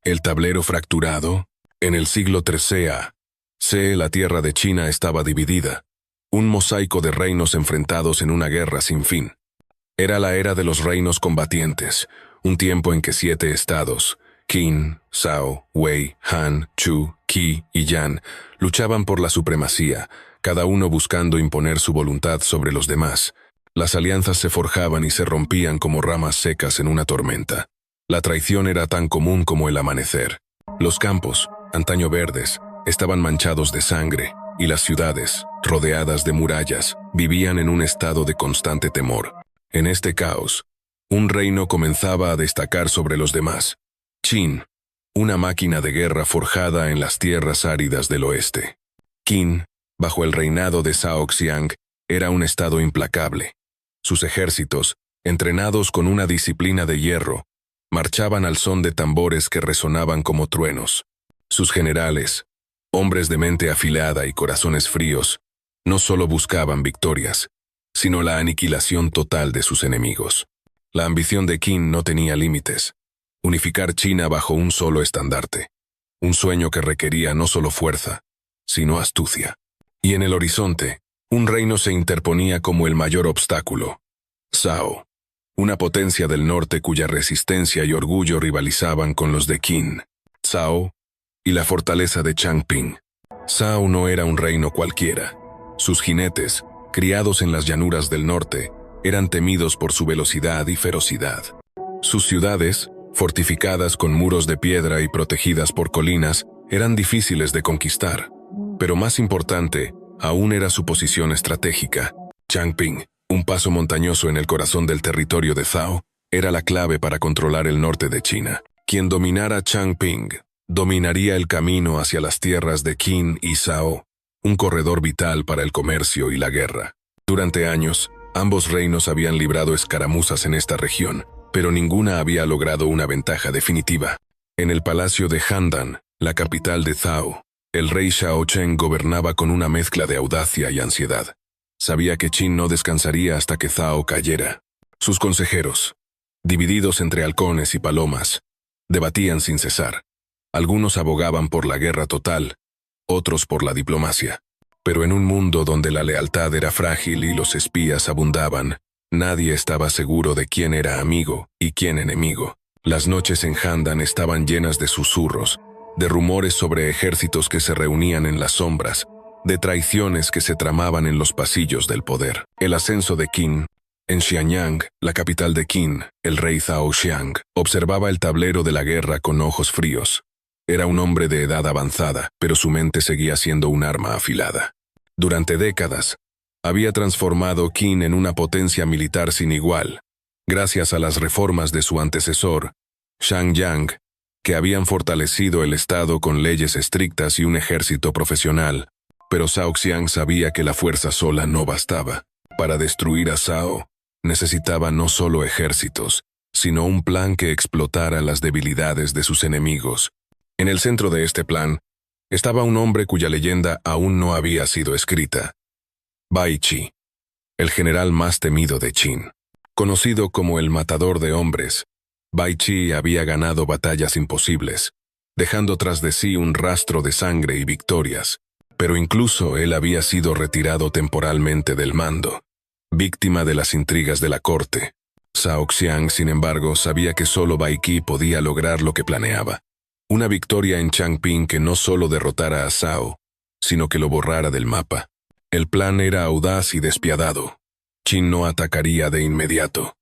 El tablero fracturado. En el siglo III a.C., la tierra de China estaba dividida. Un mosaico de reinos enfrentados en una guerra sin fin. Era la era de los reinos combatientes, un tiempo en que 7 estados, Qin, Zhao, Wei, Han, Chu, Qi y Yan, luchaban por la supremacía, cada uno buscando imponer su voluntad sobre los demás. Las alianzas se forjaban y se rompían como ramas secas en una tormenta. La traición era tan común como el amanecer. Los campos, antaño verdes, estaban manchados de sangre, y las ciudades, rodeadas de murallas, vivían en un estado de constante temor. En este caos, un reino comenzaba a destacar sobre los demás. Qin, una máquina de guerra forjada en las tierras áridas del oeste. Qin, bajo el reinado de Zhao Xiang, era un estado implacable. Sus ejércitos, entrenados con una disciplina de hierro, marchaban al son de tambores que resonaban como truenos. Sus generales, hombres de mente afilada y corazones fríos, no solo buscaban victorias, sino la aniquilación total de sus enemigos. La ambición de Qin no tenía límites. Unificar China bajo un solo estandarte. Un sueño que requería no solo fuerza, sino astucia. Y en el horizonte, un reino se interponía como el mayor obstáculo. Zhao, una potencia del norte cuya resistencia y orgullo rivalizaban con los de Qin. Zhao y la fortaleza de Changping. Zhao no era un reino cualquiera. Sus jinetes, criados en las llanuras del norte, eran temidos por su velocidad y ferocidad. Sus ciudades, fortificadas con muros de piedra y protegidas por colinas, eran difíciles de conquistar. Pero más importante, aún era su posición estratégica. Changping, un paso montañoso en el corazón del territorio de Zhao, era la clave para controlar el norte de China. Quien dominara Changping, dominaría el camino hacia las tierras de Qin y Zhao, un corredor vital para el comercio y la guerra. Durante años, ambos reinos habían librado escaramuzas en esta región, pero ninguna había logrado una ventaja definitiva. En el palacio de Handan, la capital de Zhao, el rey Xiao Cheng gobernaba con una mezcla de audacia y ansiedad. Sabía que Qin no descansaría hasta que Zhao cayera. Sus consejeros, divididos entre halcones y palomas, debatían sin cesar. Algunos abogaban por la guerra total, otros por la diplomacia. Pero en un mundo donde la lealtad era frágil y los espías abundaban, nadie estaba seguro de quién era amigo y quién enemigo. Las noches en Handan estaban llenas de susurros, de rumores sobre ejércitos que se reunían en las sombras, de traiciones que se tramaban en los pasillos del poder. El ascenso de Qin. En Xianyang, la capital de Qin, el rey Zhao Xiang observaba el tablero de la guerra con ojos fríos. Era un hombre de edad avanzada, pero su mente seguía siendo un arma afilada. Durante décadas, había transformado Qin en una potencia militar sin igual, gracias a las reformas de su antecesor, Shang Yang, que habían fortalecido el Estado con leyes estrictas y un ejército profesional. Pero Zhao Xiang sabía que la fuerza sola no bastaba. Para destruir a Zhao, necesitaba no solo ejércitos, sino un plan que explotara las debilidades de sus enemigos. En el centro de este plan, estaba un hombre cuya leyenda aún no había sido escrita. Bai Qi, el general más temido de Qin. Conocido como el matador de hombres, Bai Qi había ganado batallas imposibles, dejando tras de sí un rastro de sangre y victorias. Pero incluso él había sido retirado temporalmente del mando, víctima de las intrigas de la corte. Zhao Xiang, sin embargo, sabía que solo Bai Qi podía lograr lo que planeaba. Una victoria en Changping que no solo derrotara a Zhao, sino que lo borrara del mapa. El plan era audaz y despiadado. Qin no atacaría de inmediato.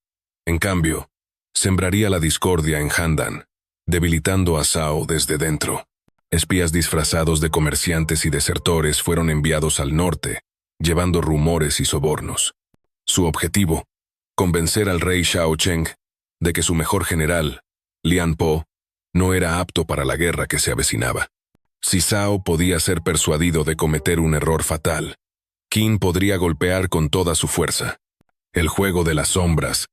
En cambio, sembraría la discordia en Handan, debilitando a Zhao desde dentro. Espías disfrazados de comerciantes y desertores fueron enviados al norte, llevando rumores y sobornos. Su objetivo, convencer al rey Xiao Cheng de que su mejor general, Lian Po, no era apto para la guerra que se avecinaba. Si Zhao podía ser persuadido de cometer un error fatal, Qin podría golpear con toda su fuerza. El juego de las sombras.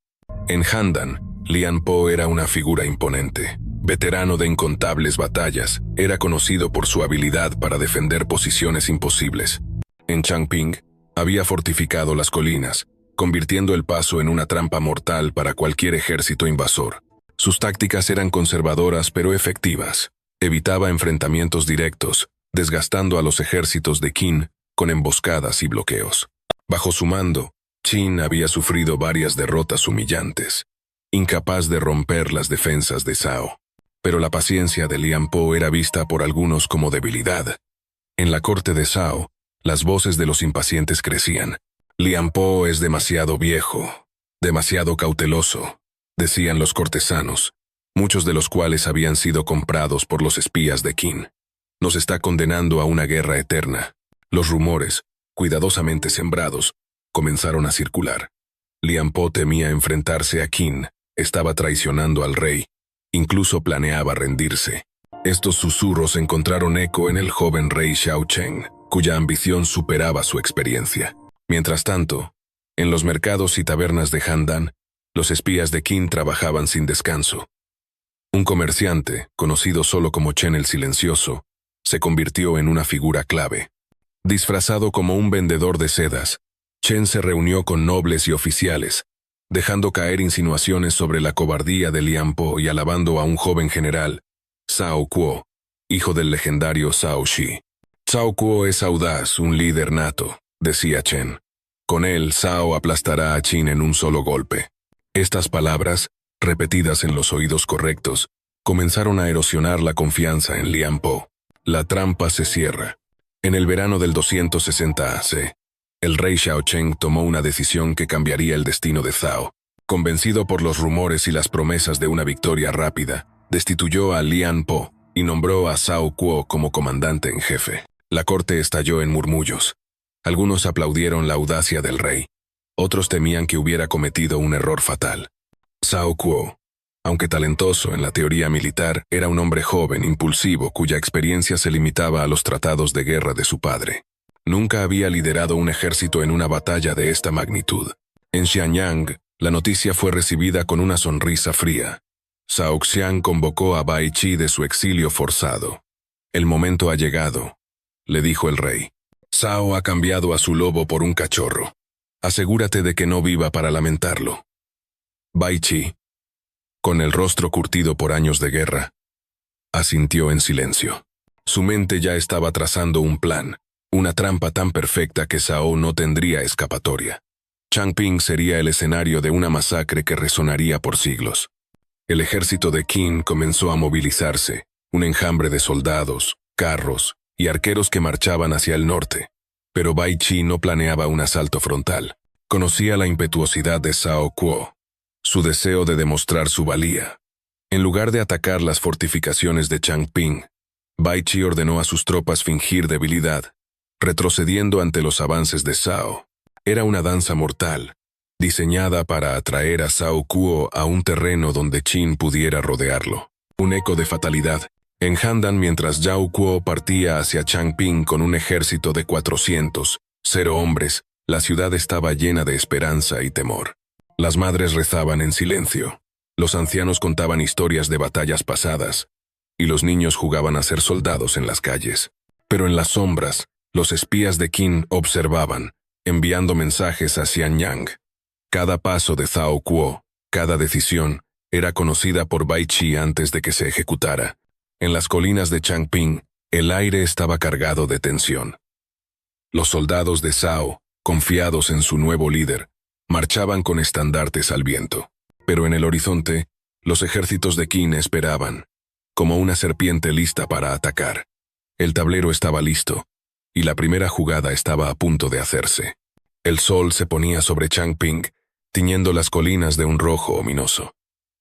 En Handan, Lian Po era una figura imponente. Veterano de incontables batallas, era conocido por su habilidad para defender posiciones imposibles. En Changping, había fortificado las colinas, convirtiendo el paso en una trampa mortal para cualquier ejército invasor. Sus tácticas eran conservadoras pero efectivas. Evitaba enfrentamientos directos, desgastando a los ejércitos de Qin con emboscadas y bloqueos. Bajo su mando, Qin había sufrido varias derrotas humillantes, incapaz de romper las defensas de Zhao. Pero la paciencia de Lian Po era vista por algunos como debilidad. En la corte de Zhao, las voces de los impacientes crecían. Lian Po es demasiado viejo, demasiado cauteloso, decían los cortesanos, muchos de los cuales habían sido comprados por los espías de Qin. Nos está condenando a una guerra eterna. Los rumores, cuidadosamente sembrados, comenzaron a circular. Lian Po temía enfrentarse a Qin, estaba traicionando al rey, incluso planeaba rendirse. Estos susurros encontraron eco en el joven rey Xiao Cheng, cuya ambición superaba su experiencia. Mientras tanto, en los mercados y tabernas de Handan, los espías de Qin trabajaban sin descanso. Un comerciante, conocido solo como Chen el Silencioso, se convirtió en una figura clave. Disfrazado como un vendedor de sedas, Chen se reunió con nobles y oficiales, dejando caer insinuaciones sobre la cobardía de Lian Po y alabando a un joven general, Zhao Kuo, hijo del legendario Zhao Shi. Zhao Kuo es audaz, un líder nato, decía Chen. Con él, Zhao aplastará a Qin en un solo golpe. Estas palabras, repetidas en los oídos correctos, comenzaron a erosionar la confianza en Lian Po. La trampa se cierra. En el verano del 260 AC, el rey Xiao Cheng tomó una decisión que cambiaría el destino de Zhao. Convencido por los rumores y las promesas de una victoria rápida, destituyó a Lian Po y nombró a Zhao Kuo como comandante en jefe. La corte estalló en murmullos. Algunos aplaudieron la audacia del rey. Otros temían que hubiera cometido un error fatal. Zhao Kuo, aunque talentoso en la teoría militar, era un hombre joven, impulsivo, cuya experiencia se limitaba a los tratados de guerra de su padre. Nunca había liderado un ejército en una batalla de esta magnitud. En Xianyang, la noticia fue recibida con una sonrisa fría. Zhao Xiang convocó a Bai Qi de su exilio forzado. «El momento ha llegado», le dijo el rey. «Zhao ha cambiado a su lobo por un cachorro. Asegúrate de que no viva para lamentarlo». Bai Qi, con el rostro curtido por años de guerra, asintió en silencio. Su mente ya estaba trazando un plan, una trampa tan perfecta que Zhao no tendría escapatoria. Changping sería el escenario de una masacre que resonaría por siglos. El ejército de Qin comenzó a movilizarse, un enjambre de soldados, carros y arqueros que marchaban hacia el norte. Pero Bai Qi no planeaba un asalto frontal. Conocía la impetuosidad de Zhao Kuo, su deseo de demostrar su valía. En lugar de atacar las fortificaciones de Changping, Bai Qi ordenó a sus tropas fingir debilidad, retrocediendo ante los avances de Zhao. Era una danza mortal, diseñada para atraer a Zhao Kuo a un terreno donde Qin pudiera rodearlo. Un eco de fatalidad. En Handan, mientras Zhao Kuo partía hacia Changping con un ejército de 400 hombres, la ciudad estaba llena de esperanza y temor. Las madres rezaban en silencio, los ancianos contaban historias de batallas pasadas, y los niños jugaban a ser soldados en las calles. Pero en las sombras, los espías de Qin observaban, enviando mensajes a Xianyang. Cada paso de Zhao Kuo, cada decisión, era conocida por Bai Qi antes de que se ejecutara. En las colinas de Changping, el aire estaba cargado de tensión. Los soldados de Zhao, confiados en su nuevo líder, marchaban con estandartes al viento. Pero en el horizonte, los ejércitos de Qin esperaban, como una serpiente lista para atacar. El tablero estaba listo, y la primera jugada estaba a punto de hacerse. El sol se ponía sobre Changping, tiñendo las colinas de un rojo ominoso.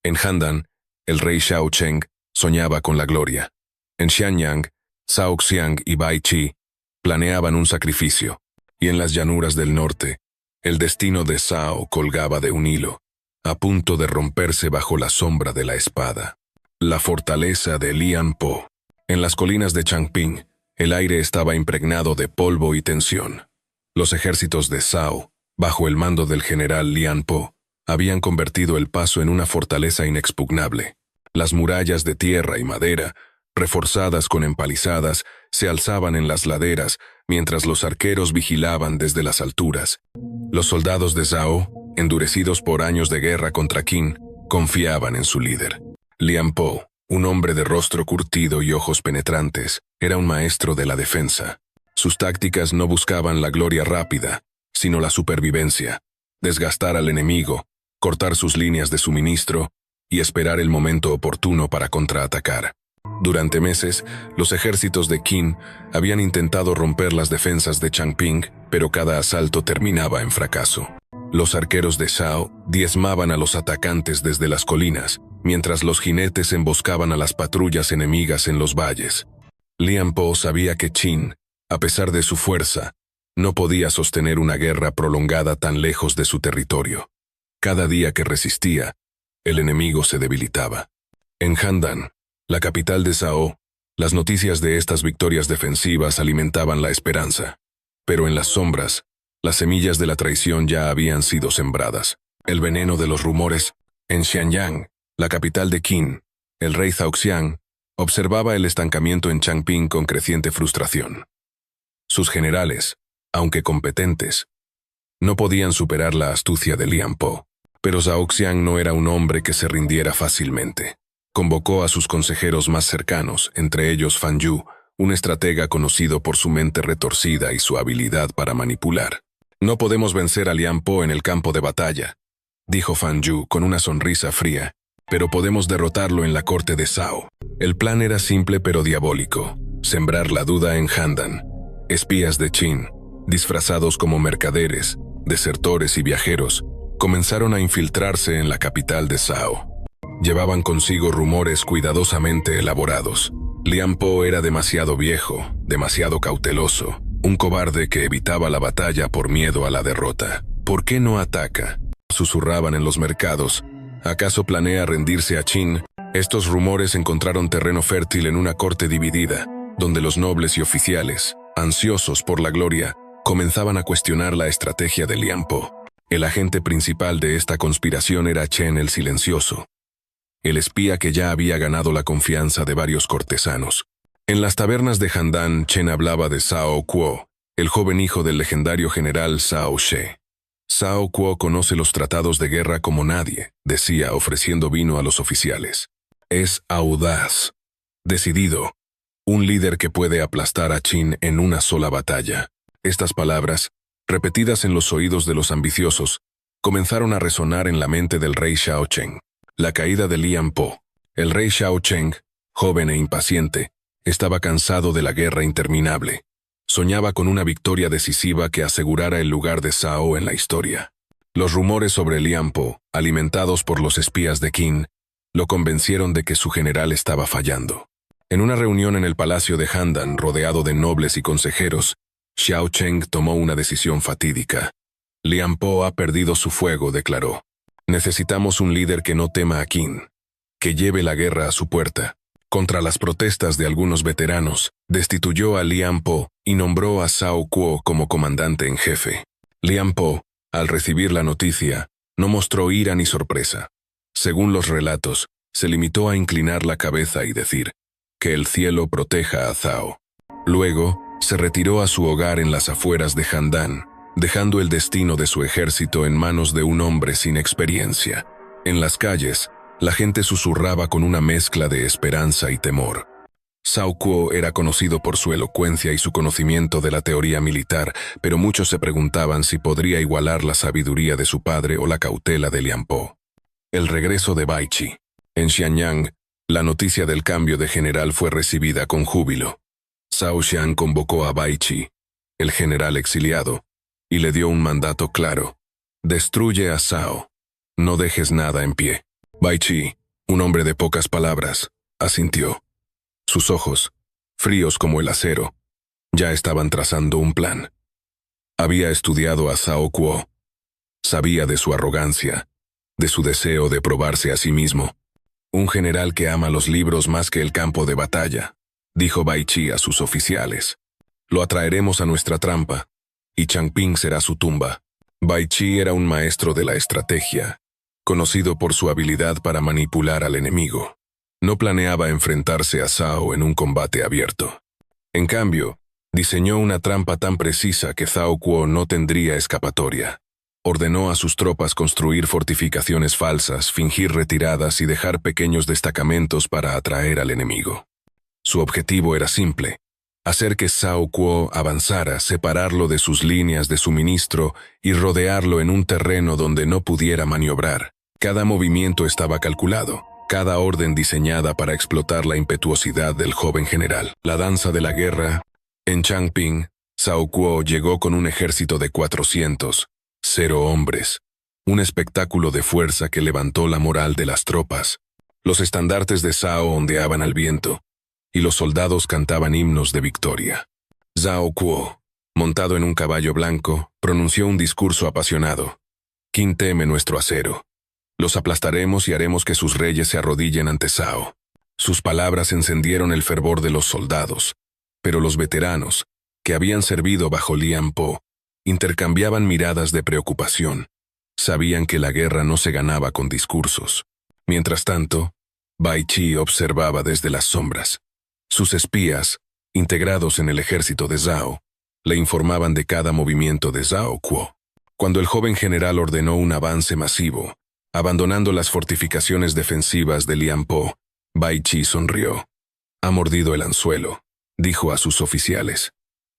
En Handan, el rey Xiao Cheng soñaba con la gloria. En Xianyang, Zhao Xiang y Bai Qi planeaban un sacrificio, y en las llanuras del norte, el destino de Zhao colgaba de un hilo, a punto de romperse bajo la sombra de la espada. La fortaleza de Lian Po. En las colinas de Changping, el aire estaba impregnado de polvo y tensión. Los ejércitos de Zhao, bajo el mando del general Lian Po, habían convertido el paso en una fortaleza inexpugnable. Las murallas de tierra y madera, reforzadas con empalizadas, se alzaban en las laderas, mientras los arqueros vigilaban desde las alturas. Los soldados de Zhao, endurecidos por años de guerra contra Qin, Confiaban en su líder. Lian Po, un hombre de rostro curtido y ojos penetrantes, era un maestro de la defensa. Sus tácticas no buscaban la gloria rápida, sino la supervivencia, desgastar al enemigo, cortar sus líneas de suministro y esperar el momento oportuno para contraatacar. Durante meses, los ejércitos de Qin habían intentado romper las defensas de Changping, pero cada asalto terminaba en fracaso. Los arqueros de Zhao diezmaban a los atacantes desde las colinas, mientras los jinetes emboscaban a las patrullas enemigas en los valles. Lian Po sabía que Qin, a pesar de su fuerza, no podía sostener una guerra prolongada tan lejos de su territorio. Cada día que resistía, el enemigo se debilitaba. En Handan, la capital de Zhao, las noticias de estas victorias defensivas alimentaban la esperanza. Pero en las sombras, las semillas de la traición ya habían sido sembradas. El veneno de los rumores. En Xianyang, la capital de Qin, el rey Zhao Xiang observaba el estancamiento en Changping con creciente frustración. Sus generales, aunque competentes, no podían superar la astucia de Lian Po. Pero Zhao Xiang no era un hombre que se rindiera fácilmente. Convocó a sus consejeros más cercanos, entre ellos Fan Yu, un estratega conocido por su mente retorcida y su habilidad para manipular. «No podemos vencer a Lian Po en el campo de batalla», dijo Fan Yu con una sonrisa fría, «pero podemos derrotarlo en la corte de Zhao». El plan era simple pero diabólico: sembrar la duda en Handan. Espías de Qin, disfrazados como mercaderes, desertores y viajeros, comenzaron a infiltrarse en la capital de Zhao. Llevaban consigo rumores cuidadosamente elaborados. Lian Po era demasiado viejo, demasiado cauteloso, un cobarde que evitaba la batalla por miedo a la derrota. ¿Por qué no ataca?, susurraban en los mercados. ¿Acaso planea rendirse a Qin? Estos rumores encontraron terreno fértil en una corte dividida, donde los nobles y oficiales, ansiosos por la gloria, comenzaban a cuestionar la estrategia de Lian Po. El agente principal de esta conspiración era Chen el Silencioso, el espía que ya había ganado la confianza de varios cortesanos. En las tabernas de Handan, Chen hablaba de Zhao Kuo, el joven hijo del legendario general Zhao She. Zhao Kuo conoce los tratados de guerra como nadie, decía ofreciendo vino a los oficiales. Es audaz, decidido, un líder que puede aplastar a Qin en una sola batalla. Estas palabras, repetidas en los oídos de los ambiciosos, comenzaron a resonar en la mente del rey Xiao Cheng. La caída de Lian Po. El rey Xiao Cheng, joven e impaciente, estaba cansado de la guerra interminable. Soñaba con una victoria decisiva que asegurara el lugar de Zhao en la historia. Los rumores sobre Lian Po, alimentados por los espías de Qin, lo convencieron de que su general estaba fallando. En una reunión en el palacio de Handan, rodeado de nobles y consejeros, Xiao Cheng tomó una decisión fatídica. Lian Po ha perdido su fuego, declaró. Necesitamos un líder que no tema a Qin, que lleve la guerra a su puerta. Contra las protestas de algunos veteranos, destituyó a Lian Po y nombró a Zhao Kuo como comandante en jefe. Lian Po, al recibir la noticia, no mostró ira ni sorpresa. Según los relatos, se limitó a inclinar la cabeza y decir, «Que el cielo proteja a Zhao». Luego, se retiró a su hogar en las afueras de Handan, dejando el destino de su ejército en manos de un hombre sin experiencia. En las calles, la gente susurraba con una mezcla de esperanza y temor. Zhao Kuo era conocido por su elocuencia y su conocimiento de la teoría militar, pero muchos se preguntaban si podría igualar la sabiduría de su padre o la cautela de Lian Po. El regreso de Bai Qi. En Xianyang, la noticia del cambio de general fue recibida con júbilo. Zhao Xiang convocó a Bai Qi, el general exiliado, y le dio un mandato claro. Destruye a Zhao. No dejes nada en pie. Bai Qi, un hombre de pocas palabras, asintió. Sus ojos, fríos como el acero, ya estaban trazando un plan. Había estudiado a Zhao Kuo. Sabía de su arrogancia, de su deseo de probarse a sí mismo. Un general que ama los libros más que el campo de batalla, dijo Bai Qi a sus oficiales. Lo atraeremos a nuestra trampa, y Changping será su tumba. Bai Qi era un maestro de la estrategia, conocido por su habilidad para manipular al enemigo. No planeaba enfrentarse a Zhao en un combate abierto. En cambio, diseñó una trampa tan precisa que Zhao Kuo no tendría escapatoria. Ordenó a sus tropas construir fortificaciones falsas, fingir retiradas y dejar pequeños destacamentos para atraer al enemigo. Su objetivo era simple: hacer que Cao Kuo avanzara, separarlo de sus líneas de suministro y rodearlo en un terreno donde no pudiera maniobrar. Cada movimiento estaba calculado, cada orden diseñada para explotar la impetuosidad del joven general. La danza de la guerra. En Changping, Cao Kuo llegó con un ejército de 400 hombres, un espectáculo de fuerza que levantó la moral de las tropas. Los estandartes de Cao ondeaban al viento, y los soldados cantaban himnos de victoria. Cao Kuo, montado en un caballo blanco, pronunció un discurso apasionado. «¿Quién teme nuestro acero? Los aplastaremos y haremos que sus reyes se arrodillen ante Cao». Sus palabras encendieron el fervor de los soldados, pero los veteranos, que habían servido bajo Lian Po, intercambiaban miradas de preocupación. Sabían que la guerra no se ganaba con discursos. Mientras tanto, Bai Qi observaba desde las sombras. Sus espías, integrados en el ejército de Zhao, le informaban de cada movimiento de Cao Kuo. Cuando el joven general ordenó un avance masivo, abandonando las fortificaciones defensivas de Lian Po, Bai Qi sonrió. «Ha mordido el anzuelo», dijo a sus oficiales.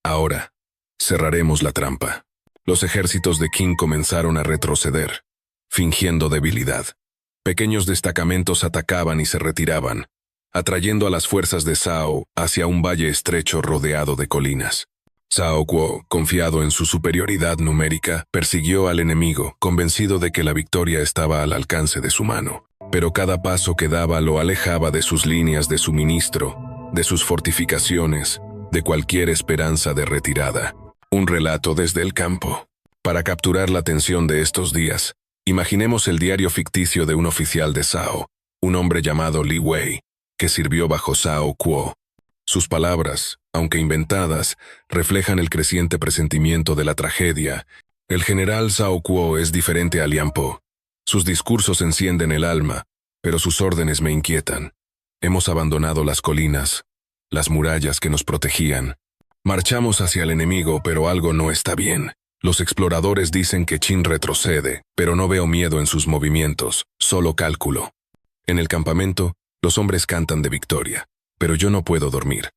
«Ahora, cerraremos la trampa». Los ejércitos de Qin comenzaron a retroceder, fingiendo debilidad. Pequeños destacamentos atacaban y se retiraban, atrayendo a las fuerzas de Cao hacia un valle estrecho rodeado de colinas. Cao Kuo, confiado en su superioridad numérica, persiguió al enemigo, convencido de que la victoria estaba al alcance de su mano. Pero cada paso que daba lo alejaba de sus líneas de suministro, de sus fortificaciones, de cualquier esperanza de retirada. Un relato desde el campo. Para capturar la atención de estos días, imaginemos el diario ficticio de un oficial de Cao, un hombre llamado Li Wei, que sirvió bajo Cao Kuo. Sus palabras, aunque inventadas, reflejan el creciente presentimiento de la tragedia. El general Cao Kuo es diferente a Lian Po. Sus discursos encienden el alma, pero sus órdenes me inquietan. Hemos abandonado las colinas, las murallas que nos protegían. Marchamos hacia el enemigo, pero algo no está bien. Los exploradores dicen que Qin retrocede, pero no veo miedo en sus movimientos, solo cálculo. En el campamento, los hombres cantan de victoria, pero yo no puedo dormir.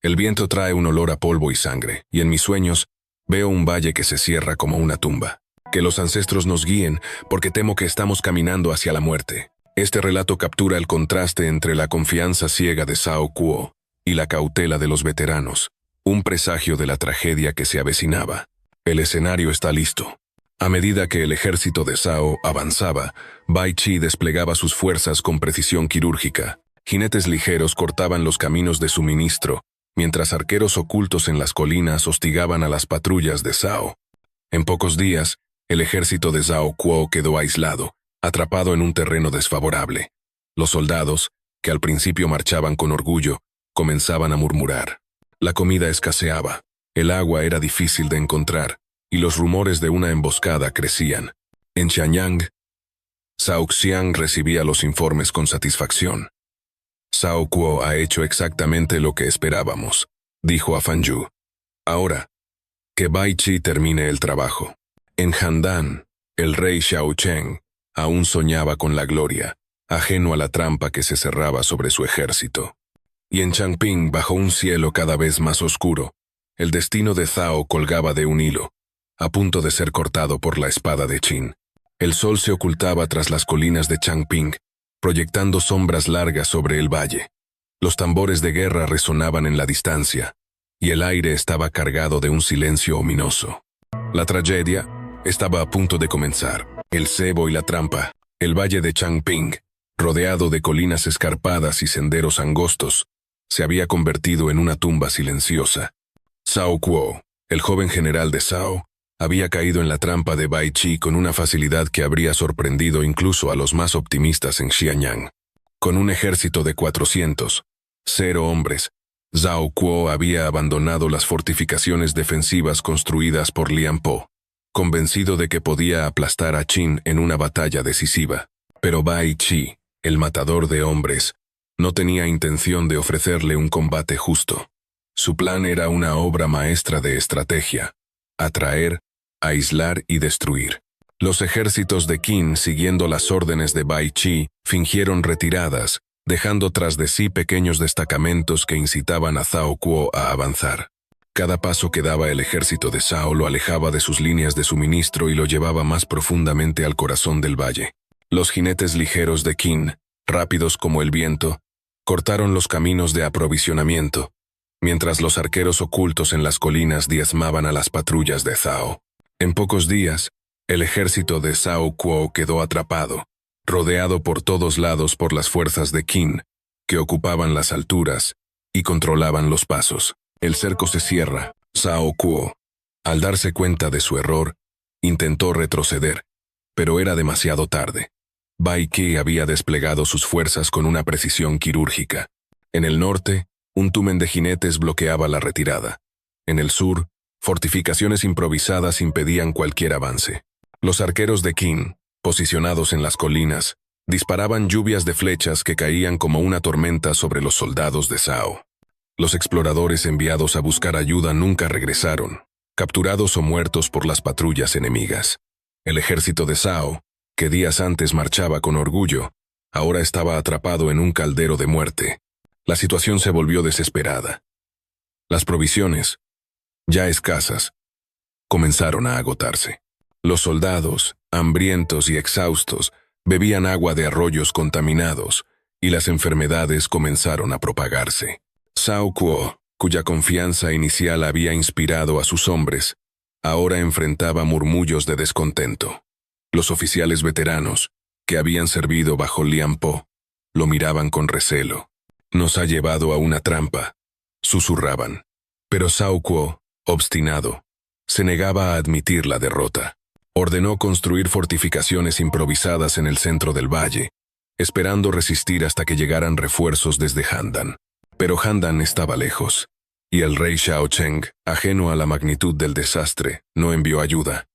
El viento trae un olor a polvo y sangre, y en mis sueños veo un valle que se cierra como una tumba. Que los ancestros nos guíen, porque temo que estamos caminando hacia la muerte. Este relato captura el contraste entre la confianza ciega de Cao Kuo y la cautela de los veteranos, un presagio de la tragedia que se avecinaba. El escenario está listo. A medida que el ejército de Cao avanzaba, Bai Qi desplegaba sus fuerzas con precisión quirúrgica. Jinetes ligeros cortaban los caminos de suministro, mientras arqueros ocultos en las colinas hostigaban a las patrullas de Cao. En pocos días, el ejército de Cao Kuo quedó aislado, atrapado en un terreno desfavorable. Los soldados, que al principio marchaban con orgullo, comenzaban a murmurar. La comida escaseaba, el agua era difícil de encontrar, y los rumores de una emboscada crecían. En Xianyang, Zhao Xiang recibía los informes con satisfacción. «Cao Kuo ha hecho exactamente lo que esperábamos», dijo a Fan Yu. «Ahora, que Bai Qi termine el trabajo». En Handan, el rey Xiao Cheng aún soñaba con la gloria, ajeno a la trampa que se cerraba sobre su ejército. Y en Changping, bajo un cielo cada vez más oscuro, el destino de Cao colgaba de un hilo, a punto de ser cortado por la espada de Qin. El sol se ocultaba tras las colinas de Changping, proyectando sombras largas sobre el valle. Los tambores de guerra resonaban en la distancia, y el aire estaba cargado de un silencio ominoso. La tragedia estaba a punto de comenzar. El cebo y la trampa, el valle de Changping, rodeado de colinas escarpadas y senderos angostos, se había convertido en una tumba silenciosa. Cao Kuo, el joven general de Cao, había caído en la trampa de Bai Qi con una facilidad que habría sorprendido incluso a los más optimistas en Xianyang. Con un ejército de 400 hombres, Cao Kuo había abandonado las fortificaciones defensivas construidas por Lian Po, convencido de que podía aplastar a Qin en una batalla decisiva. Pero Bai Qi, el matador de hombres, no tenía intención de ofrecerle un combate justo. Su plan era una obra maestra de estrategia: atraer, aislar y destruir. Los ejércitos de Qin, siguiendo las órdenes de Bai Qi, fingieron retiradas, dejando tras de sí pequeños destacamentos que incitaban a Zhao Kuo a avanzar. Cada paso que daba el ejército de Zhao lo alejaba de sus líneas de suministro y lo llevaba más profundamente al corazón del valle. Los jinetes ligeros de Qin, rápidos como el viento, cortaron los caminos de aprovisionamiento, mientras los arqueros ocultos en las colinas diezmaban a las patrullas de Zhao. En pocos días, el ejército de Zhao Kuo quedó atrapado, rodeado por todos lados por las fuerzas de Qin, que ocupaban las alturas y controlaban los pasos. El cerco se cierra. Zhao Kuo, al darse cuenta de su error, intentó retroceder, pero era demasiado tarde. Bai Qi había desplegado sus fuerzas con una precisión quirúrgica. En el norte, un tumen de jinetes bloqueaba la retirada. En el sur, fortificaciones improvisadas impedían cualquier avance. Los arqueros de Qin, posicionados en las colinas, disparaban lluvias de flechas que caían como una tormenta sobre los soldados de Zhao. Los exploradores enviados a buscar ayuda nunca regresaron, capturados o muertos por las patrullas enemigas. El ejército de Zhao, que días antes marchaba con orgullo, ahora estaba atrapado en un caldero de muerte. La situación se volvió desesperada. Las provisiones, ya escasas, comenzaron a agotarse. Los soldados, hambrientos y exhaustos, bebían agua de arroyos contaminados, y las enfermedades comenzaron a propagarse. Zhao Kuo, cuya confianza inicial había inspirado a sus hombres, ahora enfrentaba murmullos de descontento. Los oficiales veteranos, que habían servido bajo Lian Po, lo miraban con recelo. «Nos ha llevado a una trampa», susurraban. Pero Zhao Kuo, obstinado, se negaba a admitir la derrota. Ordenó construir fortificaciones improvisadas en el centro del valle, esperando resistir hasta que llegaran refuerzos desde Handan. Pero Handan estaba lejos, y el rey Xiaocheng, ajeno a la magnitud del desastre, no envió ayuda.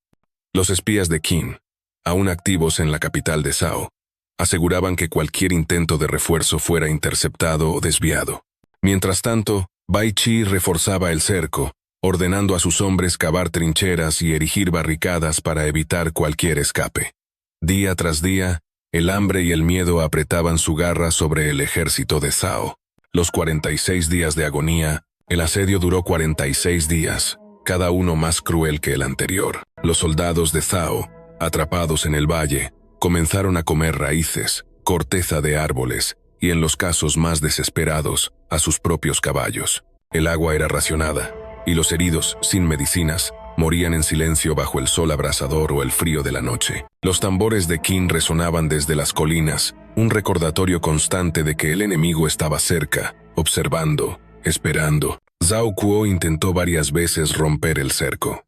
Los espías de Qin, aún activos en la capital de Zhao, aseguraban que cualquier intento de refuerzo fuera interceptado o desviado. Mientras tanto, Bai Qi reforzaba el cerco, ordenando a sus hombres cavar trincheras y erigir barricadas para evitar cualquier escape. Día tras día, el hambre y el miedo apretaban su garra sobre el ejército de Zhao. Los 46 días de agonía, el asedio duró 46 días, cada uno más cruel que el anterior. Los soldados de Zhao, atrapados en el valle, comenzaron a comer raíces, corteza de árboles y, en los casos más desesperados, a sus propios caballos. El agua era racionada, y los heridos, sin medicinas, morían en silencio bajo el sol abrasador o el frío de la noche. Los tambores de Qin resonaban desde las colinas, un recordatorio constante de que el enemigo estaba cerca, observando, esperando. Zhao Kuo intentó varias veces romper el cerco.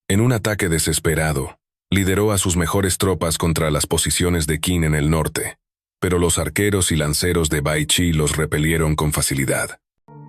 En un ataque desesperado, lideró a sus mejores tropas contra las posiciones de Qin en el norte, pero los arqueros y lanceros de Bai Qi los repelieron con facilidad.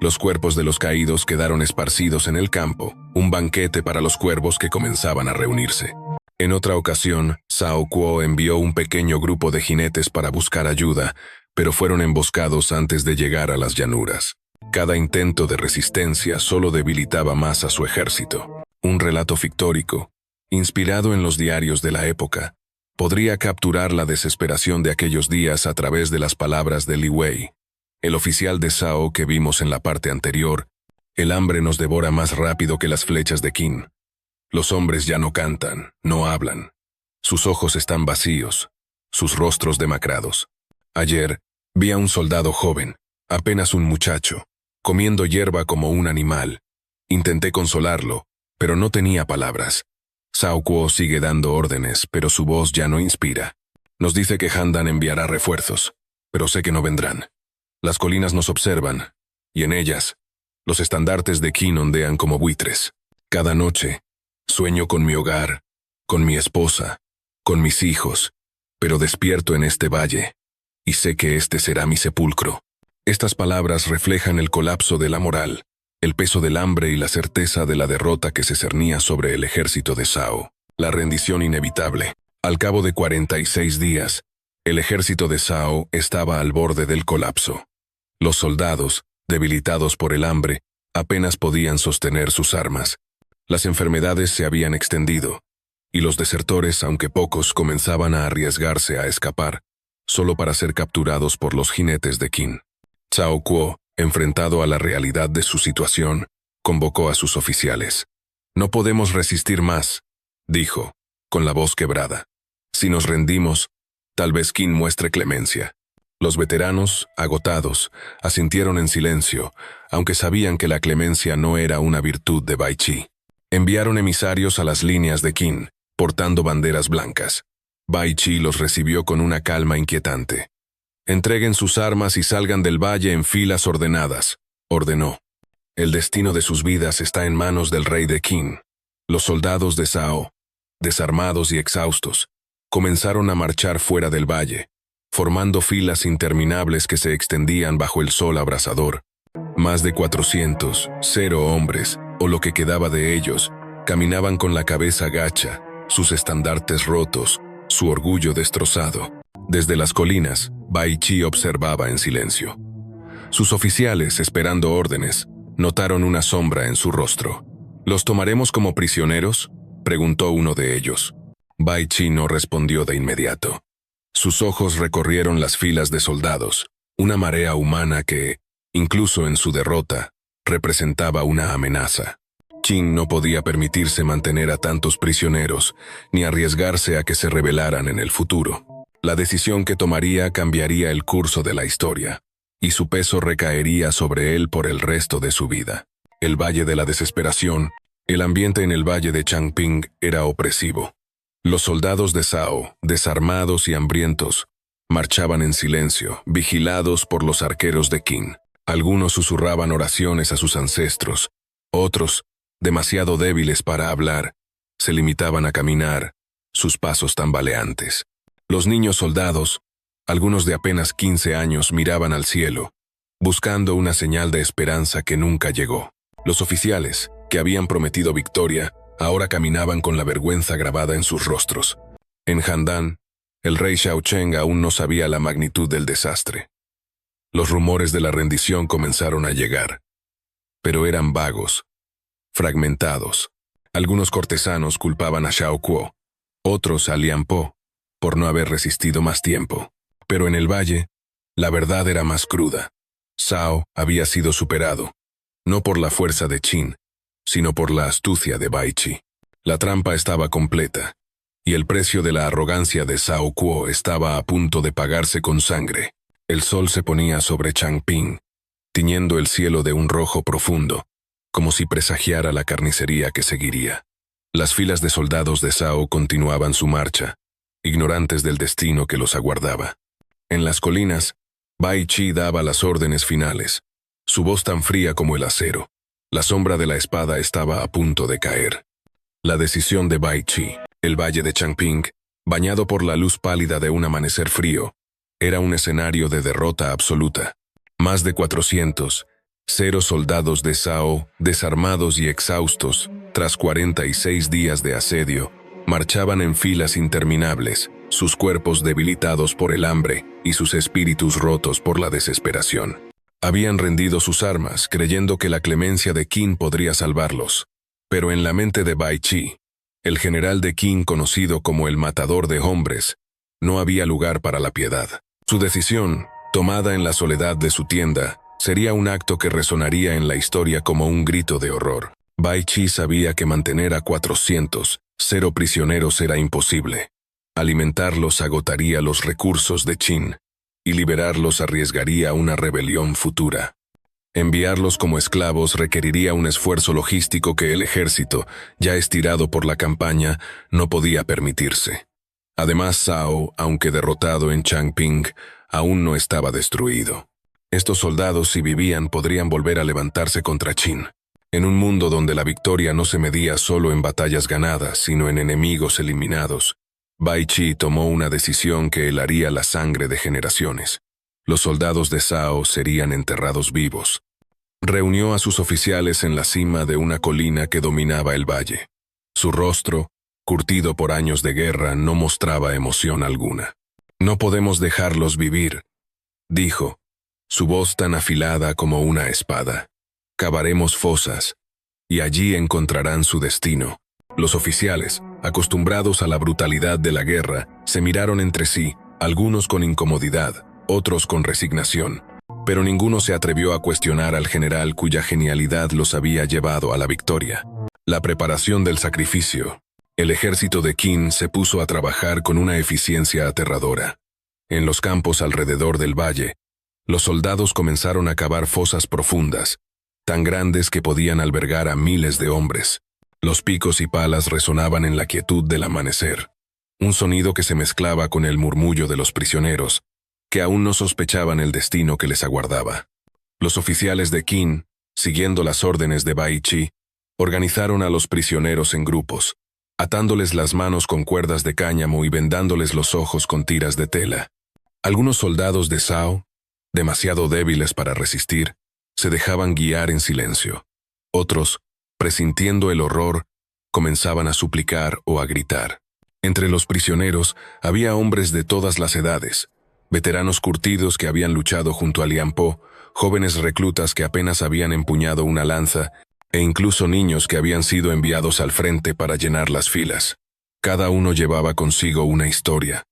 Los cuerpos de los caídos quedaron esparcidos en el campo, un banquete para los cuervos que comenzaban a reunirse. En otra ocasión, Zhao Kuo envió un pequeño grupo de jinetes para buscar ayuda, pero fueron emboscados antes de llegar a las llanuras. Cada intento de resistencia solo debilitaba más a su ejército. Un relato fictórico, inspirado en los diarios de la época, podría capturar la desesperación de aquellos días a través de las palabras de Li Wei, el oficial de Zhao que vimos en la parte anterior. El hambre nos devora más rápido que las flechas de Qin. Los hombres ya no cantan, no hablan. Sus ojos están vacíos, sus rostros demacrados. Ayer, vi a un soldado joven, apenas un muchacho, comiendo hierba como un animal. Intenté consolarlo, pero no tenía palabras. Zhao Kuo sigue dando órdenes, pero su voz ya no inspira. Nos dice que Handan enviará refuerzos, pero sé que no vendrán. Las colinas nos observan, y en ellas, los estandartes de Qin ondean como buitres. Cada noche, sueño con mi hogar, con mi esposa, con mis hijos, pero despierto en este valle, y sé que este será mi sepulcro. Estas palabras reflejan el colapso de la moral, el peso del hambre y la certeza de la derrota que se cernía sobre el ejército de Zhao. La rendición inevitable. Al cabo de 46 días, el ejército de Zhao estaba al borde del colapso. Los soldados, debilitados por el hambre, apenas podían sostener sus armas. Las enfermedades se habían extendido, y los desertores, aunque pocos, comenzaban a arriesgarse a escapar, solo para ser capturados por los jinetes de Qin. Cao Kuo, enfrentado a la realidad de su situación, convocó a sus oficiales. «No podemos resistir más», dijo, con la voz quebrada. «Si nos rendimos, tal vez Qin muestre clemencia». Los veteranos, agotados, asintieron en silencio, aunque sabían que la clemencia no era una virtud de Bai Qi. Enviaron emisarios a las líneas de Qin, portando banderas blancas. Bai Qi los recibió con una calma inquietante. «Entreguen sus armas y salgan del valle en filas ordenadas», ordenó. «El destino de sus vidas está en manos del rey de Qin». Los soldados de Zhao, desarmados y exhaustos, comenzaron a marchar fuera del valle, formando filas interminables que se extendían bajo el sol abrasador. Más de 400, 0 hombres, o lo que quedaba de ellos, caminaban con la cabeza gacha, sus estandartes rotos, su orgullo destrozado. Desde las colinas, Bai Qi observaba en silencio. Sus oficiales, esperando órdenes, notaron una sombra en su rostro. «¿Los tomaremos como prisioneros?», preguntó uno de ellos. Bai Qi no respondió de inmediato. Sus ojos recorrieron las filas de soldados, una marea humana que, incluso en su derrota, representaba una amenaza. Qin no podía permitirse mantener a tantos prisioneros, ni arriesgarse a que se rebelaran en el futuro. La decisión que tomaría cambiaría el curso de la historia, y su peso recaería sobre él por el resto de su vida. El Valle de la Desesperación, el ambiente en el Valle de Changping era opresivo. Los soldados de Zhao, desarmados y hambrientos, marchaban en silencio, vigilados por los arqueros de Qin. Algunos susurraban oraciones a sus ancestros, otros, demasiado débiles para hablar, se limitaban a caminar, sus pasos tambaleantes. Los niños soldados, algunos de apenas 15 años, miraban al cielo, buscando una señal de esperanza que nunca llegó. Los oficiales, que habían prometido victoria, ahora caminaban con la vergüenza grabada en sus rostros. En Handan, el rey Xiaocheng aún no sabía la magnitud del desastre. Los rumores de la rendición comenzaron a llegar, pero eran vagos, fragmentados. Algunos cortesanos culpaban a Xiao Kuo, otros a Lian Po, por no haber resistido más tiempo. Pero en el valle, la verdad era más cruda. Zhao había sido superado, no por la fuerza de Qin, sino por la astucia de Bai Qi. La trampa estaba completa, y el precio de la arrogancia de Zhao Kuo estaba a punto de pagarse con sangre. El sol se ponía sobre Changping, tiñendo el cielo de un rojo profundo, como si presagiara la carnicería que seguiría. Las filas de soldados de Zhao continuaban su marcha, ignorantes del destino que los aguardaba. En las colinas, Bai Qi daba las órdenes finales, su voz tan fría como el acero. La sombra de la espada estaba a punto de caer. La decisión de Bai Qi, el valle de Changping, bañado por la luz pálida de un amanecer frío, era un escenario de derrota absoluta. Más de 400, 0 soldados de Zhao, desarmados y exhaustos, tras 46 días de asedio, marchaban en filas interminables, sus cuerpos debilitados por el hambre y sus espíritus rotos por la desesperación. Habían rendido sus armas, creyendo que la clemencia de Qin podría salvarlos. Pero en la mente de Bai Qi, el general de Qin conocido como el matador de hombres, no había lugar para la piedad. Su decisión, tomada en la soledad de su tienda, sería un acto que resonaría en la historia como un grito de horror. Bai Qi sabía que mantener a 400, 0 prisioneros era imposible. Alimentarlos agotaría los recursos de Qin, y liberarlos arriesgaría una rebelión futura. Enviarlos como esclavos requeriría un esfuerzo logístico que el ejército, ya estirado por la campaña, no podía permitirse. Además, Zhao, aunque derrotado en Changping, aún no estaba destruido. Estos soldados, si vivían, podrían volver a levantarse contra Qin. En un mundo donde la victoria no se medía solo en batallas ganadas, sino en enemigos eliminados, Bai Qi tomó una decisión que helaría la sangre de generaciones. Los soldados de Zhao serían enterrados vivos. Reunió a sus oficiales en la cima de una colina que dominaba el valle. Su rostro, curtido por años de guerra, no mostraba emoción alguna. «No podemos dejarlos vivir», dijo, su voz tan afilada como una espada. «Cavaremos fosas, y allí encontrarán su destino». Los oficiales, acostumbrados a la brutalidad de la guerra, se miraron entre sí, algunos con incomodidad, otros con resignación. Pero ninguno se atrevió a cuestionar al general cuya genialidad los había llevado a la victoria. La preparación del sacrificio. El ejército de Qin se puso a trabajar con una eficiencia aterradora. En los campos alrededor del valle, los soldados comenzaron a cavar fosas profundas, tan grandes que podían albergar a miles de hombres. Los picos y palas resonaban en la quietud del amanecer, un sonido que se mezclaba con el murmullo de los prisioneros, que aún no sospechaban el destino que les aguardaba. Los oficiales de Qin, siguiendo las órdenes de Bai Qi, organizaron a los prisioneros en grupos, atándoles las manos con cuerdas de cáñamo y vendándoles los ojos con tiras de tela. Algunos soldados de Zhao, demasiado débiles para resistir, se dejaban guiar en silencio. Otros, presintiendo el horror, comenzaban a suplicar o a gritar. Entre los prisioneros había hombres de todas las edades, veteranos curtidos que habían luchado junto a Lian Po, jóvenes reclutas que apenas habían empuñado una lanza, e incluso niños que habían sido enviados al frente para llenar las filas. Cada uno llevaba consigo una historia,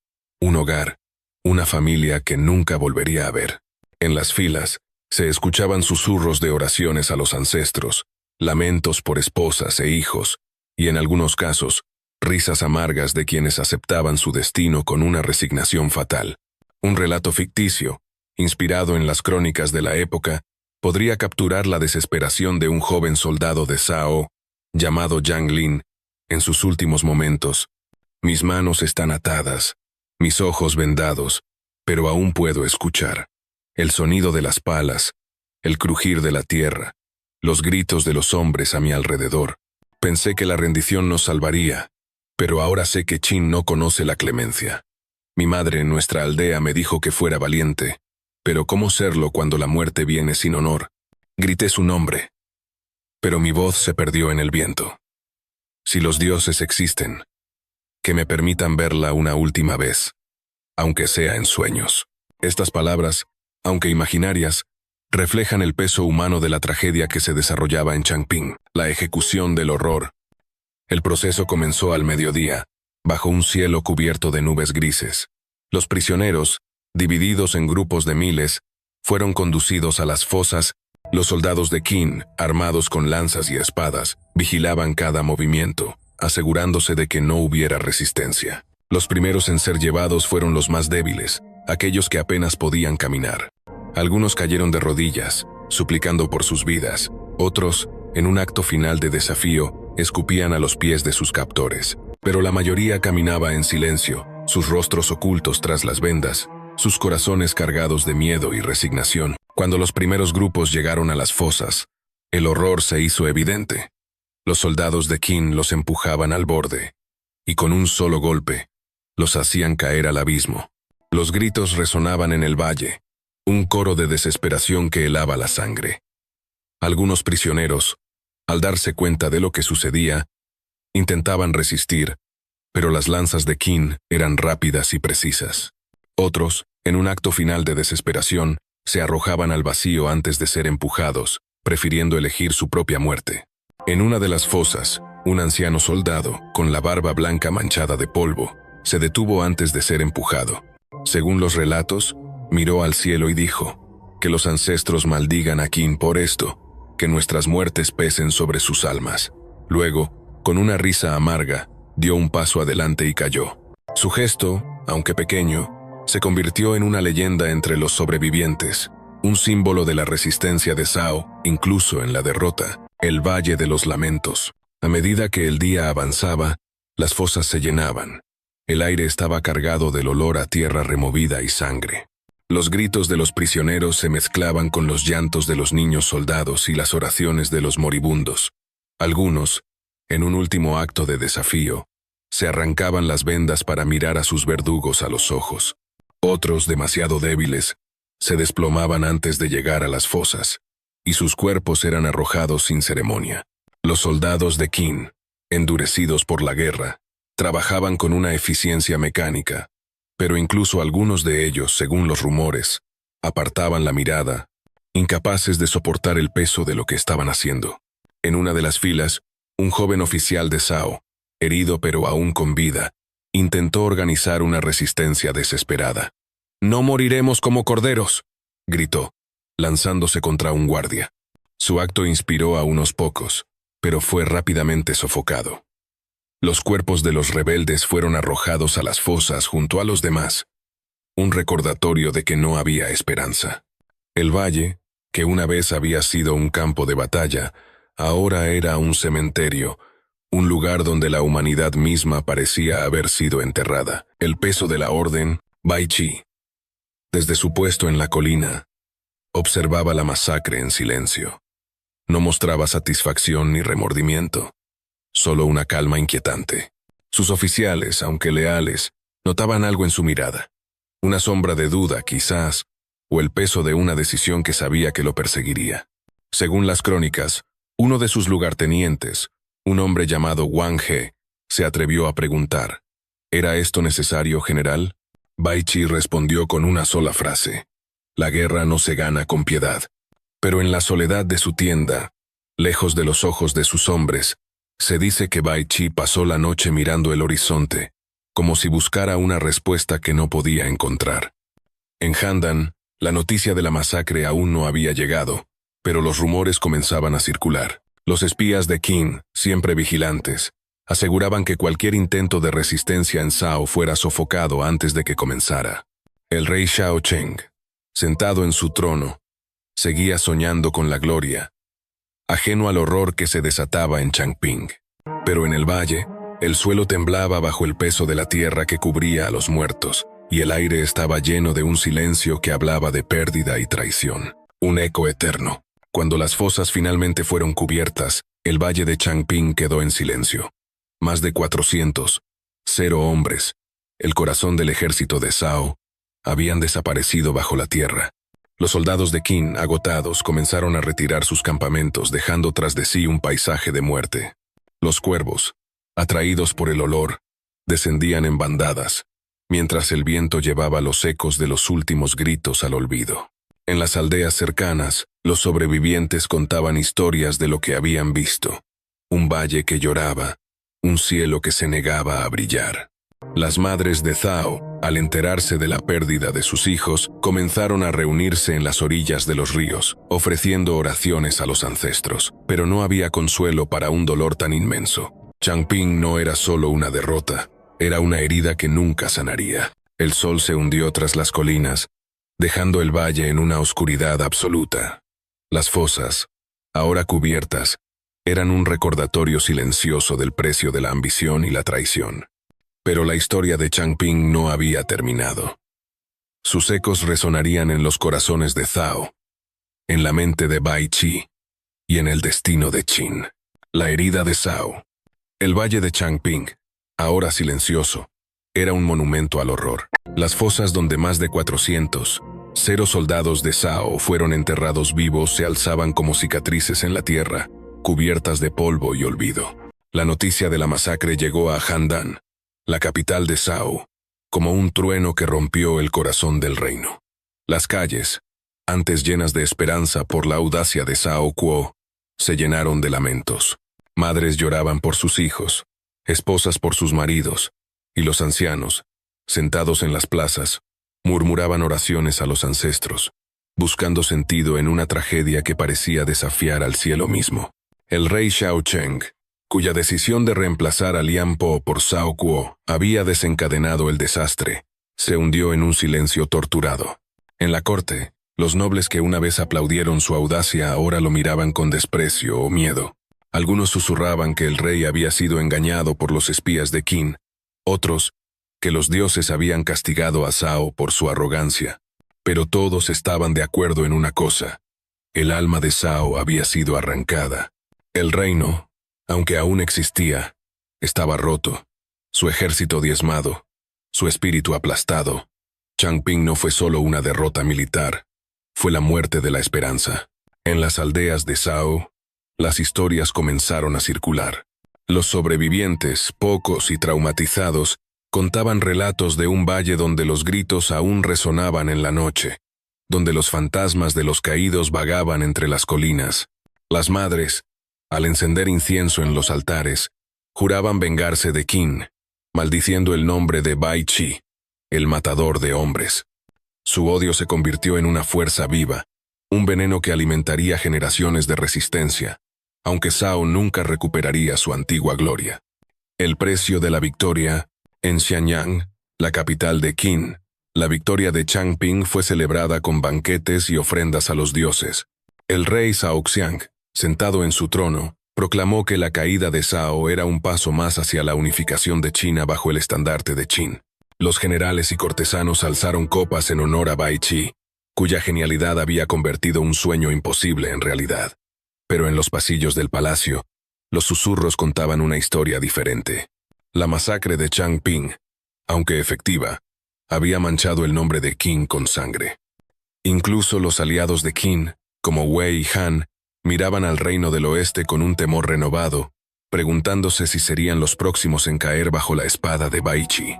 un hogar, una familia que nunca volvería a ver. En las filas se escuchaban susurros de oraciones a los ancestros, lamentos por esposas e hijos, y en algunos casos, risas amargas de quienes aceptaban su destino con una resignación fatal. Un relato ficticio, inspirado en las crónicas de la época, podría capturar la desesperación de un joven soldado de Zhao, llamado Yang Lin, en sus últimos momentos. Mis manos están atadas, mis ojos vendados, pero aún puedo escuchar el sonido de las palas, el crujir de la tierra, los gritos de los hombres a mi alrededor. Pensé que la rendición nos salvaría, pero ahora sé que Qin no conoce la clemencia. Mi madre en nuestra aldea me dijo que fuera valiente, pero ¿cómo serlo cuando la muerte viene sin honor? Grité su nombre, pero mi voz se perdió en el viento. Si los dioses existen, que me permitan verla una última vez, aunque sea en sueños. Estas palabras, aunque imaginarias, reflejan el peso humano de la tragedia que se desarrollaba en Changping, la ejecución del horror. El proceso comenzó al mediodía, bajo un cielo cubierto de nubes grises. Los prisioneros, divididos en grupos de miles, fueron conducidos a las fosas. Los soldados de Qin, armados con lanzas y espadas, vigilaban cada movimiento, asegurándose de que no hubiera resistencia. Los primeros en ser llevados fueron los más débiles, aquellos que apenas podían caminar. Algunos cayeron de rodillas, suplicando por sus vidas. Otros, en un acto final de desafío, escupían a los pies de sus captores. Pero la mayoría caminaba en silencio, sus rostros ocultos tras las vendas, sus corazones cargados de miedo y resignación. Cuando los primeros grupos llegaron a las fosas, el horror se hizo evidente. Los soldados de Qin los empujaban al borde, y con un solo golpe, los hacían caer al abismo. Los gritos resonaban en el valle, un coro de desesperación que helaba la sangre. Algunos prisioneros, al darse cuenta de lo que sucedía, intentaban resistir, pero las lanzas de Qin eran rápidas y precisas. Otros, en un acto final de desesperación, se arrojaban al vacío antes de ser empujados, prefiriendo elegir su propia muerte. En una de las fosas, un anciano soldado, con la barba blanca manchada de polvo, se detuvo antes de ser empujado. Según los relatos, miró al cielo y dijo: «Que los ancestros maldigan a Qin por esto, que nuestras muertes pesen sobre sus almas». Luego, con una risa amarga, dio un paso adelante y cayó. Su gesto, aunque pequeño, se convirtió en una leyenda entre los sobrevivientes, un símbolo de la resistencia de Zhao, incluso en la derrota, el Valle de los Lamentos. A medida que el día avanzaba, las fosas se llenaban. El aire estaba cargado del olor a tierra removida y sangre. Los gritos de los prisioneros se mezclaban con los llantos de los niños soldados y las oraciones de los moribundos. Algunos, en un último acto de desafío, se arrancaban las vendas para mirar a sus verdugos a los ojos. Otros, demasiado débiles, se desplomaban antes de llegar a las fosas, y sus cuerpos eran arrojados sin ceremonia. Los soldados de Qin, endurecidos por la guerra, trabajaban con una eficiencia mecánica, pero incluso algunos de ellos, según los rumores, apartaban la mirada, incapaces de soportar el peso de lo que estaban haciendo. En una de las filas, un joven oficial de Zhao, herido pero aún con vida, intentó organizar una resistencia desesperada. «No moriremos como corderos», gritó, lanzándose contra un guardia. Su acto inspiró a unos pocos, pero fue rápidamente sofocado. Los cuerpos de los rebeldes fueron arrojados a las fosas junto a los demás, un recordatorio de que no había esperanza. El valle, que una vez había sido un campo de batalla, ahora era un cementerio, un lugar donde la humanidad misma parecía haber sido enterrada. El peso de la orden, Bai Chi, desde su puesto en la colina, observaba la masacre en silencio. No mostraba satisfacción ni remordimiento, solo una calma inquietante. Sus oficiales, aunque leales, notaban algo en su mirada. Una sombra de duda, quizás, o el peso de una decisión que sabía que lo perseguiría. Según las crónicas, uno de sus lugartenientes, un hombre llamado Wang He, se atrevió a preguntar, ¿era esto necesario, general? Bai Chi respondió con una sola frase: «La guerra no se gana con piedad». Pero en la soledad de su tienda, lejos de los ojos de sus hombres, se dice que Bai Chi pasó la noche mirando el horizonte, como si buscara una respuesta que no podía encontrar. En Handan, la noticia de la masacre aún no había llegado, pero los rumores comenzaban a circular. Los espías de Qin, siempre vigilantes, aseguraban que cualquier intento de resistencia en Cao fuera sofocado antes de que comenzara. El rey Xiao Cheng, sentado en su trono, seguía soñando con la gloria, ajeno al horror que se desataba en Changping. Pero en el valle, el suelo temblaba bajo el peso de la tierra que cubría a los muertos, y el aire estaba lleno de un silencio que hablaba de pérdida y traición. Un eco eterno. Cuando las fosas finalmente fueron cubiertas, el valle de Changping quedó en silencio. Más de 400, 0 hombres, el corazón del ejército de Cao, habían desaparecido bajo la tierra. Los soldados de Qin, agotados, comenzaron a retirar sus campamentos, dejando tras de sí un paisaje de muerte. Los cuervos, atraídos por el olor, descendían en bandadas, mientras el viento llevaba los ecos de los últimos gritos al olvido. En las aldeas cercanas, los sobrevivientes contaban historias de lo que habían visto. Un valle que lloraba, un cielo que se negaba a brillar. Las madres de Cao, al enterarse de la pérdida de sus hijos, comenzaron a reunirse en las orillas de los ríos, ofreciendo oraciones a los ancestros. Pero no había consuelo para un dolor tan inmenso. Changping no era solo una derrota, era una herida que nunca sanaría. El sol se hundió tras las colinas, dejando el valle en una oscuridad absoluta. Las fosas, ahora cubiertas, eran un recordatorio silencioso del precio de la ambición y la traición. Pero la historia de Changping no había terminado. Sus ecos resonarían en los corazones de Cao, en la mente de Bai Chi y en el destino de Qin. La herida de Cao. El valle de Changping, ahora silencioso, era un monumento al horror. Las fosas donde más de 400, 0 soldados de Cao fueron enterrados vivos se alzaban como cicatrices en la tierra, cubiertas de polvo y olvido. La noticia de la masacre llegó a Handan, la capital de Cao, como un trueno que rompió el corazón del reino. Las calles, antes llenas de esperanza por la audacia de Cao Kuo, se llenaron de lamentos. Madres lloraban por sus hijos, esposas por sus maridos, y los ancianos, sentados en las plazas, murmuraban oraciones a los ancestros, buscando sentido en una tragedia que parecía desafiar al cielo mismo. El rey Xiao Cheng, cuya decisión de reemplazar a Lian Po por Cao Kuo había desencadenado el desastre, se hundió en un silencio torturado. En la corte, los nobles que una vez aplaudieron su audacia ahora lo miraban con desprecio o miedo. Algunos susurraban que el rey había sido engañado por los espías de Qin, otros, que los dioses habían castigado a Cao por su arrogancia. Pero todos estaban de acuerdo en una cosa: el alma de Cao había sido arrancada. El reino, aunque aún existía, estaba roto, su ejército diezmado, su espíritu aplastado. Changping no fue solo una derrota militar, fue la muerte de la esperanza. En las aldeas de Cao, las historias comenzaron a circular. Los sobrevivientes, pocos y traumatizados, contaban relatos de un valle donde los gritos aún resonaban en la noche, donde los fantasmas de los caídos vagaban entre las colinas. Las madres, al encender incienso en los altares, Juraban vengarse de Qin, maldiciendo el nombre de Bai Qi, el matador de hombres. Su odio se convirtió en una fuerza viva, un veneno que alimentaría generaciones de resistencia, aunque Zhao nunca recuperaría su antigua gloria. El precio de la victoria. En Xianyang, la capital de Qin, la victoria de Changping fue celebrada con banquetes y ofrendas a los dioses. El rey Zhao Xiang, sentado en su trono, proclamó que la caída de Zhao era un paso más hacia la unificación de China bajo el estandarte de Qin. Los generales y cortesanos alzaron copas en honor a Bai Qi, cuya genialidad había convertido un sueño imposible en realidad. Pero en los pasillos del palacio, los susurros contaban una historia diferente. La masacre de Changping, aunque efectiva, había manchado el nombre de Qin con sangre. Incluso los aliados de Qin, como Wei y Han, miraban al reino del oeste con un temor renovado, preguntándose si serían los próximos en caer bajo la espada de Bai Qi.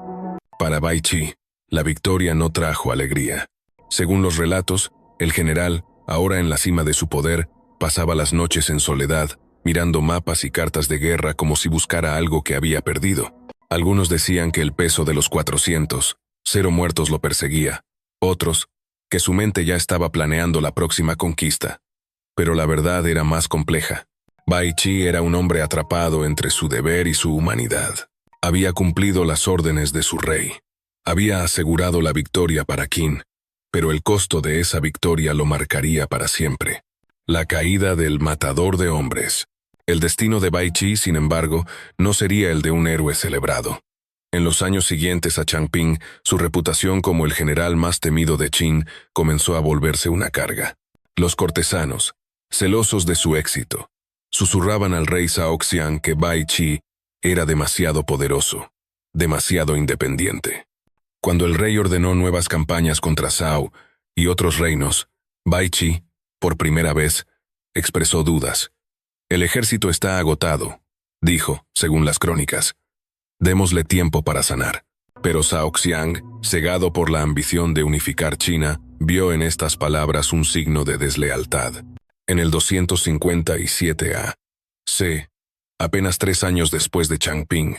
Para Bai Qi, la victoria no trajo alegría. Según los relatos, el general, ahora en la cima de su poder, pasaba las noches en soledad, mirando mapas y cartas de guerra como si buscara algo que había perdido. Algunos decían que el peso de los 400 muertos lo perseguía. Otros, que su mente ya estaba planeando la próxima conquista. Pero la verdad era más compleja. Bai Qi era un hombre atrapado entre su deber y su humanidad. Había cumplido las órdenes de su rey. Había asegurado la victoria para Qin, pero el costo de esa victoria lo marcaría para siempre. La caída del matador de hombres. El destino de Bai Qi, sin embargo, no sería el de un héroe celebrado. En los años siguientes a Changping, su reputación como el general más temido de Qin comenzó a volverse una carga. Los cortesanos, celosos de su éxito, susurraban al rey Zhao Xiang que Bai Qi era demasiado poderoso, demasiado independiente. Cuando el rey ordenó nuevas campañas contra Zhao y otros reinos, Bai Qi, por primera vez, expresó dudas. El ejército está agotado, dijo, según las crónicas. Démosle tiempo para sanar. Pero Zhao Xiang, cegado por la ambición de unificar China, vio en estas palabras un signo de deslealtad. En el 257 a.C., apenas 3 años después de Changping,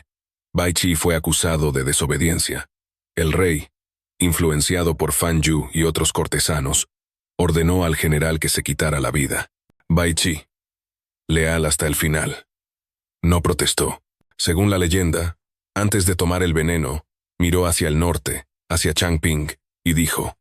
Bai Qi fue acusado de desobediencia. El rey, influenciado por Fan Yu y otros cortesanos, ordenó al general que se quitara la vida. Bai Qi, leal hasta el final, no protestó. Según la leyenda, antes de tomar el veneno, miró hacia el norte, hacia Changping, y dijo: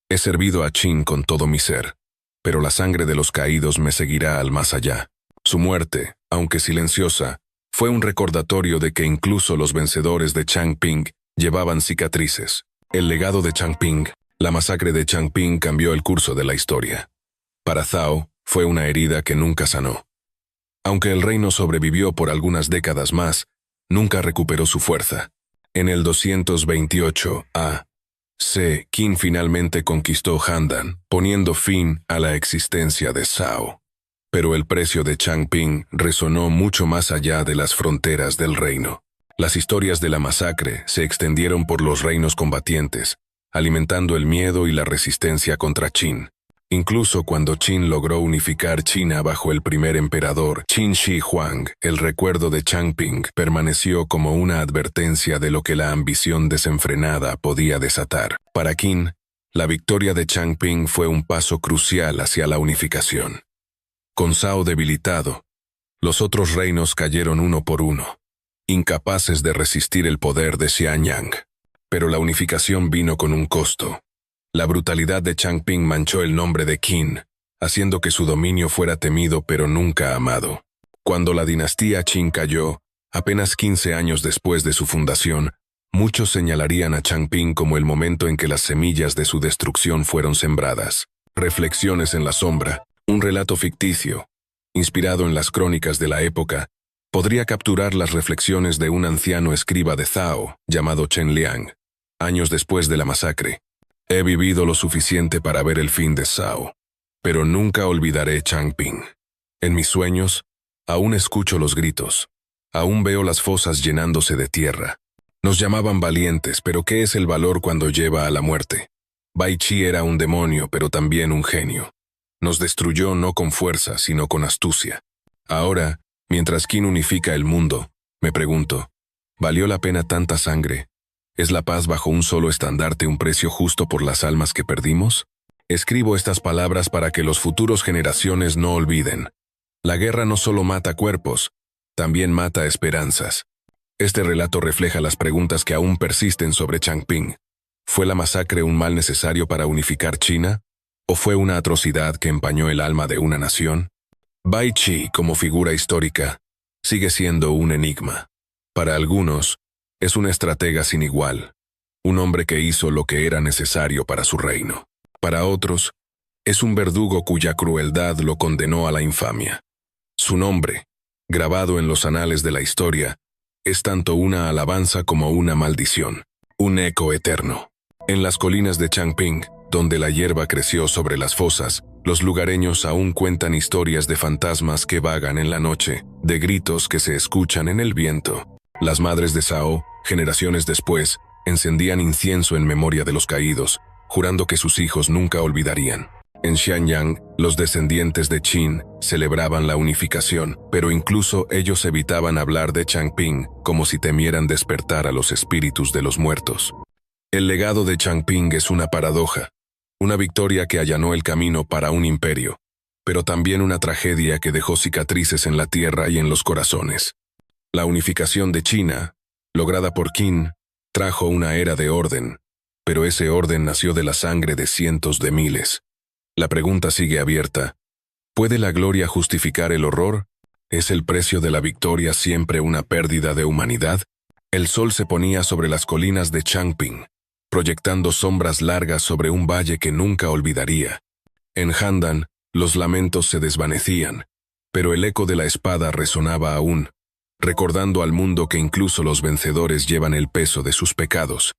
«He servido a Qin con todo mi ser, pero la sangre de los caídos me seguirá al más allá». Su muerte, aunque silenciosa, fue un recordatorio de que incluso los vencedores de Changping llevaban cicatrices. El legado de Changping, la masacre de Changping cambió el curso de la historia. Para Zhao, fue una herida que nunca sanó. Aunque el reino sobrevivió por algunas décadas más, nunca recuperó su fuerza. En el 228 a.C., Qin finalmente conquistó Handan, poniendo fin a la existencia de Zhao. Pero el precio de Changping resonó mucho más allá de las fronteras del reino. Las historias de la masacre se extendieron por los reinos combatientes, alimentando el miedo y la resistencia contra Qin. Incluso cuando Qin logró unificar China bajo el primer emperador, Qin Shi Huang, el recuerdo de Changping permaneció como una advertencia de lo que la ambición desenfrenada podía desatar. Para Qin, la victoria de Changping fue un paso crucial hacia la unificación. Con Zhao debilitado, los otros reinos cayeron uno por uno, incapaces de resistir el poder de Xianyang. Pero la unificación vino con un costo. La brutalidad de Changping manchó el nombre de Qin, haciendo que su dominio fuera temido pero nunca amado. Cuando la dinastía Qin cayó, apenas 15 años después de su fundación, muchos señalarían a Changping como el momento en que las semillas de su destrucción fueron sembradas. Reflexiones en la sombra, un relato ficticio, inspirado en las crónicas de la época, podría capturar las reflexiones de un anciano escriba de Zhao, llamado Chen Liang, años después de la masacre. He vivido lo suficiente para ver el fin de Zhao, pero nunca olvidaré Changping. En mis sueños, aún escucho los gritos, aún veo las fosas llenándose de tierra. Nos llamaban valientes, pero ¿qué es el valor cuando lleva a la muerte? Bai Qi era un demonio, pero también un genio. Nos destruyó no con fuerza, sino con astucia. Ahora, mientras Qin unifica el mundo, Me pregunto, ¿valió la pena tanta sangre? ¿Es la paz bajo un solo estandarte un precio justo por las almas que perdimos? Escribo estas palabras para que los futuros generaciones no olviden. La guerra no solo mata cuerpos, también mata esperanzas. Este relato refleja las preguntas que aún persisten sobre Changping. ¿Fue la masacre un mal necesario para unificar China? ¿O fue una atrocidad que empañó el alma de una nación? Bai Qi, como figura histórica, sigue siendo un enigma. Para algunos, es un estratega sin igual, un hombre que hizo lo que era necesario para su reino. Para otros, es un verdugo cuya crueldad lo condenó a la infamia. Su nombre, grabado en los anales de la historia, es tanto una alabanza como una maldición, un eco eterno. En las colinas de Changping, donde la hierba creció sobre las fosas, los lugareños aún cuentan historias de fantasmas que vagan en la noche, de gritos que se escuchan en el viento. Las madres de Sao, generaciones después, encendían incienso en memoria de los caídos, jurando que sus hijos nunca olvidarían. En Xianyang, los descendientes de Qin celebraban la unificación, pero incluso ellos evitaban hablar de Changping como si temieran despertar a los espíritus de los muertos. El legado de Changping es una paradoja, una victoria que allanó el camino para un imperio, pero también una tragedia que dejó cicatrices en la tierra y en los corazones. La unificación de China, lograda por Qin, trajo una era de orden, pero ese orden nació de la sangre de cientos de miles. La pregunta sigue abierta. ¿Puede la gloria justificar el horror? ¿Es el precio de la victoria siempre una pérdida de humanidad? El sol se ponía sobre las colinas de Changping, proyectando sombras largas sobre un valle que nunca olvidaría. En Handan, los lamentos se desvanecían, pero el eco de la espada resonaba aún, recordando al mundo que incluso los vencedores llevan el peso de sus pecados.